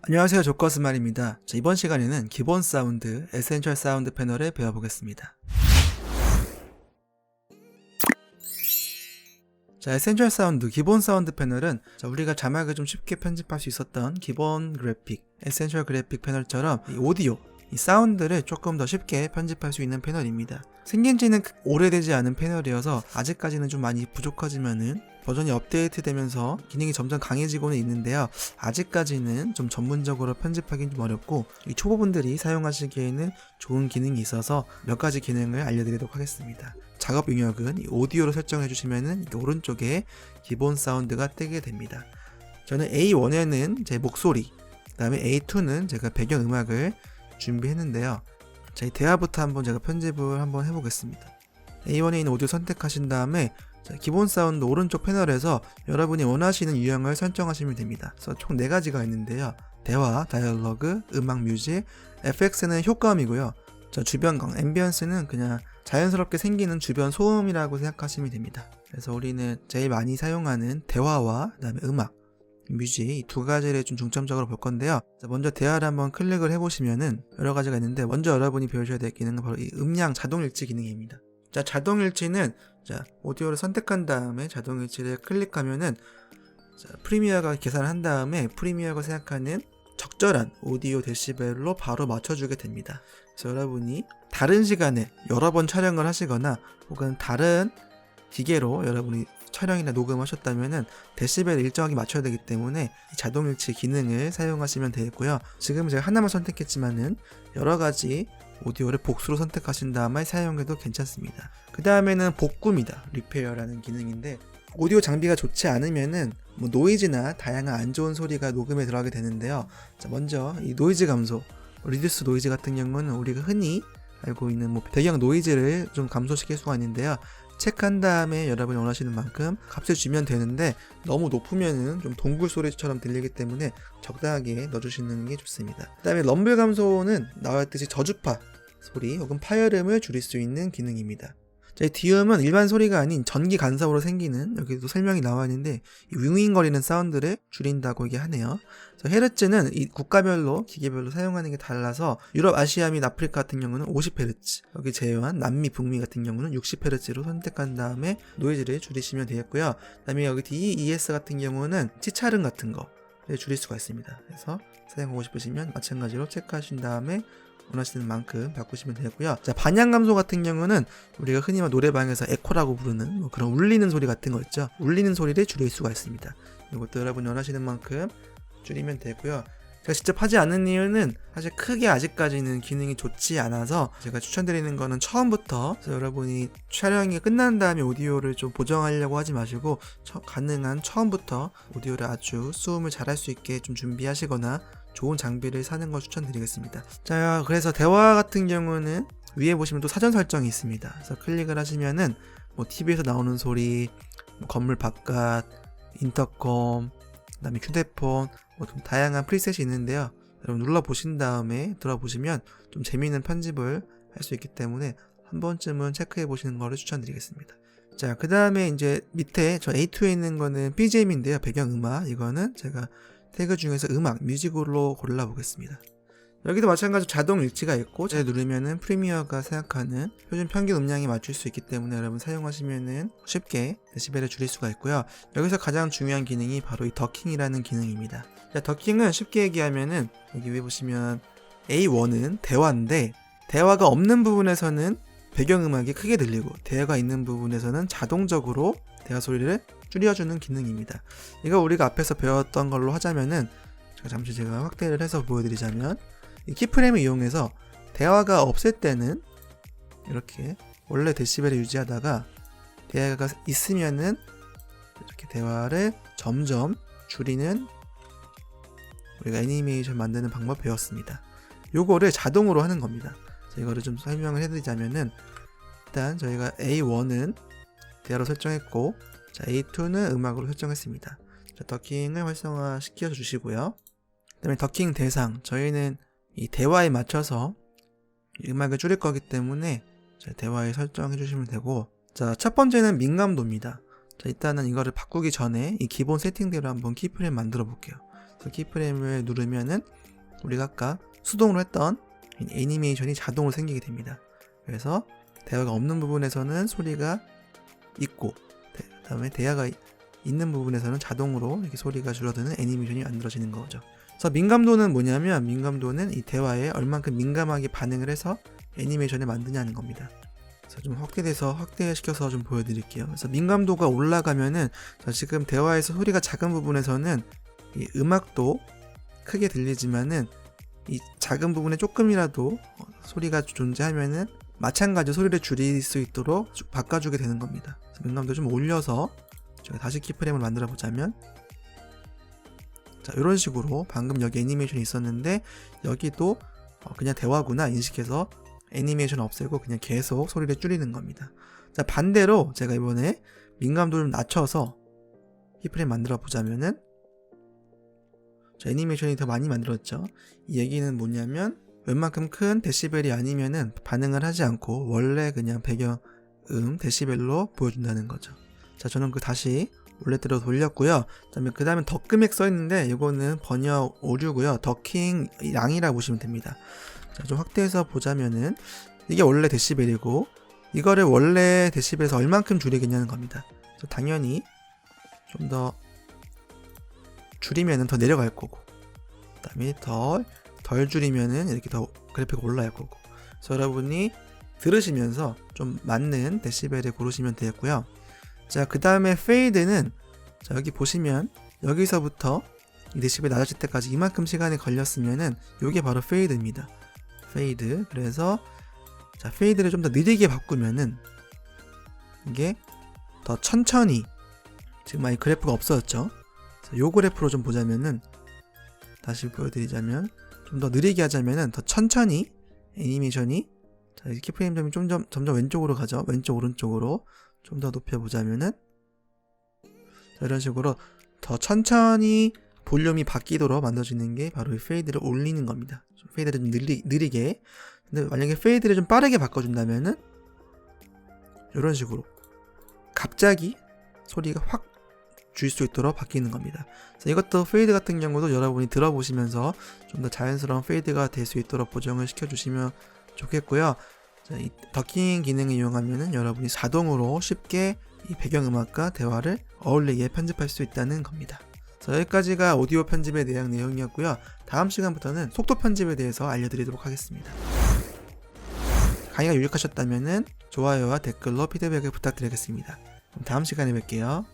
안녕하세요, 조커스말입니다. 이번 시간에는 기본 사운드, 에센셜 사운드 패널을 배워보겠습니다. 에센셜 사운드, 기본 사운드 패널은 우리가 자막을 좀 쉽게 편집할 수 있었던 기본 그래픽, 에센셜 그래픽 패널처럼 이 오디오, 이 사운드를 조금 더 쉽게 편집할 수 있는 패널입니다. 생긴 지는 오래되지 않은 패널이어서 아직까지는 좀 많이 부족하지만은 버전이 업데이트 되면서 기능이 점점 강해지고는 있는데요. 아직까지는 좀 전문적으로 편집하기는 좀 어렵고 이 초보분들이 사용하시기에는 좋은 기능이 있어서 몇 가지 기능을 알려드리도록 하겠습니다. 작업 영역은 이 오디오로 설정해 주시면은 오른쪽에 기본 사운드가 뜨게 됩니다. 저는 A1에는 제 목소리, 그 다음에 A2는 제가 배경음악을 준비했는데요. 이 대화부터 한번 제가 편집을 한번 해보겠습니다. A1에 있는 오디오 선택하신 다음에 기본 사운드 오른쪽 패널에서 여러분이 원하시는 유형을 설정하시면 됩니다. 그래서 총 4가지가 있는데요. 대화, 다이얼로그, 음악, 뮤직, FX는 효과음이고요. 주변광, 앰비언스는 그냥 자연스럽게 생기는 주변 소음이라고 생각하시면 됩니다. 그래서 우리는 제일 많이 사용하는 대화와 그다음에 음악, 뮤직 이 2가지를 좀 중점적으로 볼 건데요. 먼저 대화를 한번 클릭을 해보시면은 여러 가지가 있는데 먼저 여러분이 배우셔야 될 기능은 바로 이 음량 자동일치 기능입니다. 자동일치는 오디오를 선택한 다음에 자동일치를 클릭하면은 프리미어가 계산을 한 다음에 프리미어가 생각하는 적절한 오디오 데시벨로 바로 맞춰주게 됩니다. 그래서 여러분이 다른 시간에 여러 번 촬영을 하시거나 혹은 다른 기계로 여러분이 촬영이나 녹음하셨다면은 데시벨을 일정하게 맞춰야 되기 때문에 이 자동일치 기능을 사용하시면 되겠고요. 지금 제가 하나만 선택했지만은 여러 가지 오디오를 복수로 선택하신 다음에 사용해도 괜찮습니다. 그 다음에는 복구입니다. 리페어라는 기능인데 오디오 장비가 좋지 않으면은 노이즈나 다양한 안 좋은 소리가 녹음에 들어가게 되는데요. 먼저 이 노이즈 감소, 리듀스 노이즈 같은 경우는 우리가 흔히 알고 있는 배경 노이즈를 좀 감소시킬 수가 있는데요. 체크한 다음에 여러분이 원하시는 만큼 값을 주면 되는데 너무 높으면은 좀 동굴 소리처럼 들리기 때문에 적당하게 넣어주시는 게 좋습니다. 그 다음에 럼블 감소는 나와 있듯이 저주파 소리 혹은 파열음을 줄일 수 있는 기능입니다. 이 디음은 일반 소리가 아닌 전기 간섭으로 생기는, 여기도 설명이 나와 있는데 윙윙거리는 사운드를 줄인다고 얘기하네요. 헤르츠는 이 국가별로 기계별로 사용하는 게 달라서 유럽, 아시아 및 아프리카 같은 경우는 50Hz, 여기 제외한 남미, 북미 같은 경우는 60Hz로 선택한 다음에 노이즈를 줄이시면 되겠고요. 그 다음에 여기 DES 같은 경우는 치찰음 같은 거를 줄일 수가 있습니다. 그래서 사용하고 싶으시면 마찬가지로 체크하신 다음에 원하시는 만큼 바꾸시면 되고요. 반향 감소 같은 경우는 우리가 흔히 노래방에서 에코라고 부르는 그런 울리는 소리 같은 거 있죠. 울리는 소리를 줄일 수가 있습니다. 이것도 여러분이 원하시는 만큼 줄이면 되고요. 제가 직접 하지 않는 이유는 사실 크게 아직까지는 기능이 좋지 않아서 제가 추천드리는 거는 처음부터, 그래서 여러분이 촬영이 끝난 다음에 오디오를 좀 보정하려고 하지 마시고 가능한 처음부터 오디오를 아주 수음을 잘할 수 있게 좀 준비하시거나 좋은 장비를 사는 걸 추천드리겠습니다. 그래서 대화 같은 경우는 위에 보시면 또 사전 설정이 있습니다. 그래서 클릭을 하시면은 TV에서 나오는 소리, 건물 바깥, 인터컴, 그 다음에 휴대폰, 좀 다양한 프리셋이 있는데요. 여러분 눌러보신 다음에 들어보시면 좀 재미있는 편집을 할 수 있기 때문에 한 번쯤은 체크해 보시는 거를 추천드리겠습니다. 그 다음에 이제 밑에 저 A2에 있는 거는 BGM인데요. 배경음악. 이거는 제가 태그 중에서 음악, 뮤직으로 골라보겠습니다. 여기도 마찬가지로 자동 일치가 있고 제가 누르면은 프리미어가 생각하는 표준 평균 음량에 맞출 수 있기 때문에 여러분 사용하시면은 쉽게 데시벨을 줄일 수가 있고요. 여기서 가장 중요한 기능이 바로 이 더킹이라는 기능입니다. 더킹은 쉽게 얘기하면은 여기 위에 보시면 A1은 대화인데 대화가 없는 부분에서는 배경음악이 크게 들리고 대화가 있는 부분에서는 자동적으로 대화 소리를 줄여주는 기능입니다. 이거 우리가 앞에서 배웠던 걸로 하자면은 잠시 제가 확대를 해서 보여드리자면 이 키프레임을 이용해서 대화가 없을 때는 이렇게 원래 데시벨을 유지하다가 대화가 있으면은 이렇게 대화를 점점 줄이는 우리가 애니메이션 만드는 방법 배웠습니다. 요거를 자동으로 하는 겁니다. 이거를 좀 설명을 해드리자면은 일단 저희가 A1은 대화로 설정했고 A2는 음악으로 설정했습니다. 더킹을 활성화 시켜 주시고요. 그 다음에 더킹 대상, 저희는 이 대화에 맞춰서 음악을 줄일 거기 때문에 대화에 설정해 주시면 되고, 첫 번째는 민감도입니다. 일단은 이거를 바꾸기 전에 이 기본 세팅대로 한번 키프레임 만들어 볼게요. 그래서 키프레임을 누르면은 우리가 아까 수동으로 했던 애니메이션이 자동으로 생기게 됩니다. 그래서 대화가 없는 부분에서는 소리가 있고, 그 다음에 대화가 있는 부분에서는 자동으로 이렇게 소리가 줄어드는 애니메이션이 만들어지는 거죠. 그래서 민감도는 뭐냐면, 민감도는 이 대화에 얼만큼 민감하게 반응을 해서 애니메이션을 만드냐는 겁니다. 그래서 좀 확대시켜서 좀 보여드릴게요. 그래서 민감도가 올라가면은, 지금 대화에서 소리가 작은 부분에서는 이 음악도 크게 들리지만은 이 작은 부분에 조금이라도 소리가 존재하면은 마찬가지로 소리를 줄일 수 있도록 바꿔주게 되는 겁니다. 그래서 민감도 좀 올려서 제가 다시 키프레임을 만들어 보자면, 자, 이런 식으로 방금 여기 애니메이션이 있었는데 여기도 그냥 대화구나 인식해서 애니메이션 없애고 그냥 계속 소리를 줄이는 겁니다. 자, 반대로 제가 이번에 민감도를 좀 낮춰서 키프레임 만들어 보자면은, 자, 애니메이션이 더 많이 만들었죠. 이 얘기는 뭐냐면, 웬만큼 큰 데시벨이 아니면은 반응을 하지 않고 원래 그냥 배경음 데시벨로 보여준다는 거죠. 자, 저는 다시 원래대로 돌렸고요. 그 다음에 덕금액 써있는데 이거는 번역 오류고요. 더킹 양이라고 보시면 됩니다. 자, 좀 확대해서 보자면은 이게 원래 데시벨이고, 이거를 원래 데시벨에서 얼만큼 줄이겠냐는 겁니다. 그래서 당연히 좀 더 줄이면은 더 내려갈 거고, 그 다음에 덜 줄이면은 이렇게 더 그래픽 올라갈 거고. 그래서 여러분이 들으시면서 좀 맞는 데시벨을 고르시면 되겠고요. 자, 그 다음에 페이드는, 자, 여기 보시면 여기서부터 이 데시벨 낮아질 때까지 이만큼 시간이 걸렸으면은 이게 바로 페이드입니다. 페이드. 그래서 자, 페이드를 좀 더 느리게 바꾸면은 이게 더 천천히, 지금 이 그래프가 없어졌죠. 요 그래프로 좀 보자면은, 다시 보여드리자면 좀 더 느리게 하자면은 더 천천히 애니메이션이, 자, 키프레임 점이 점점 왼쪽으로 가죠. 왼쪽 오른쪽으로 좀 더 높여보자면은, 자, 이런 식으로 더 천천히 볼륨이 바뀌도록 만들어지는 게 바로 이 페이드를 올리는 겁니다. 페이드를 좀 느리게. 근데 만약에 페이드를 좀 빠르게 바꿔준다면은 이런 식으로 갑자기 소리가 확 줄 수 있도록 바뀌는 겁니다. 그래서 이것도 페이드 같은 경우도 여러분이 들어보시면서 좀 더 자연스러운 페이드가 될 수 있도록 보정을 시켜주시면 좋겠고요. 자, 이 더킹 기능을 이용하면은 여러분이 자동으로 쉽게 이 배경음악과 대화를 어울리게 편집할 수 있다는 겁니다. 자, 여기까지가 오디오 편집에 대한 내용이었고요. 다음 시간부터는 속도 편집에 대해서 알려드리도록 하겠습니다. 강의가 유익하셨다면 좋아요와 댓글로 피드백을 부탁드리겠습니다. 그럼 다음 시간에 뵐게요.